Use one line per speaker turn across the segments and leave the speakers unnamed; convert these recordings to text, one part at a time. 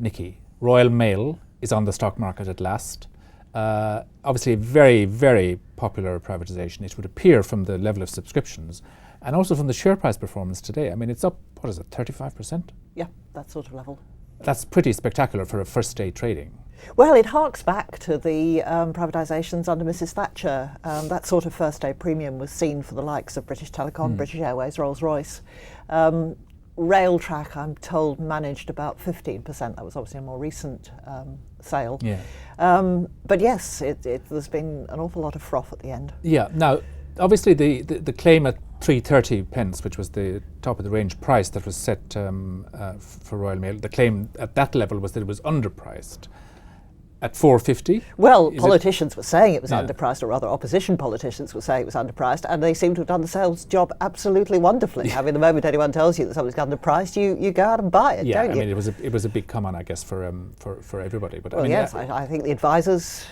Nikki. Royal Mail is on the stock market at last. Obviously a very, very popular privatisation, it would appear, from the level of subscriptions and also from the share price performance today. I mean, it's up, what is it, 35%?
Yeah, that sort of level.
That's pretty spectacular for a first day trading.
Well, it harks back to the privatisations under Mrs Thatcher. That sort of first day premium was seen for the likes of British Telecom, British Airways, Rolls-Royce. Railtrack, I'm told, managed about 15%. That was obviously a more recent sale.
Yeah.
But yes, there's been an awful lot of froth at the end.
Yeah. Now, obviously, the claim at 330 pence, which was the top of the range price that was set for Royal Mail, the claim at that level was that it was underpriced. At 450?
Well, politicians were saying it was underpriced, or rather opposition politicians were saying it was underpriced, and they seem to have done the sales job absolutely wonderfully. I mean, the moment anyone tells you that something's underpriced, you go out and buy it, don't you?
I mean, it was a big come on, I guess, for everybody. But
well, I mean, yes, I think the advisors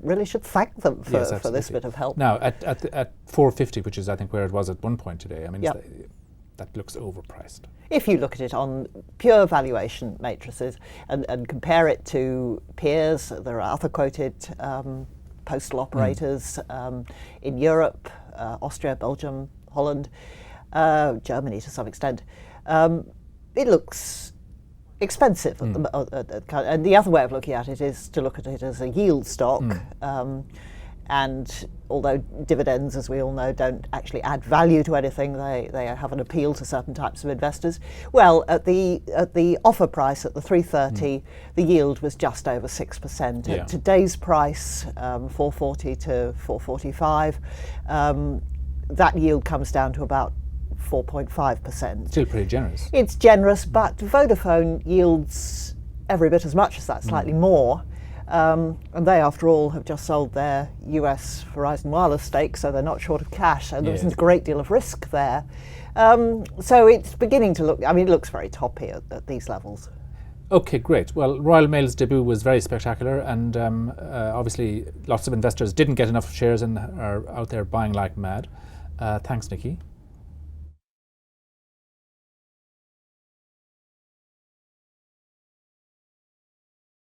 really should thank them for this bit of help.
Now, at 450, which is I think where it was at one point today, I mean, that looks overpriced.
If you look at it on pure valuation matrices and compare it to peers, there are other quoted postal operators in Europe, Austria, Belgium, Holland, Germany to some extent. It looks expensive. And the other way of looking at it is to look at it as a yield stock. And although dividends, as we all know, don't actually add value to anything, they have an appeal to certain types of investors. Well, at the offer price at the 330, the yield was just over 6%. At today's price, 440 to 445, that yield comes down to about 4.5%.
Still pretty generous.
It's generous, but Vodafone yields every bit as much as that, slightly more. And they, after all, have just sold their US Verizon Wireless stake, so they're not short of cash, and there's a great deal of risk there. So it's beginning to look, I mean, it looks very toppy at these levels.
Okay, great. Well, Royal Mail's debut was very spectacular, and obviously lots of investors didn't get enough shares and are out there buying like mad. Thanks, Nikki.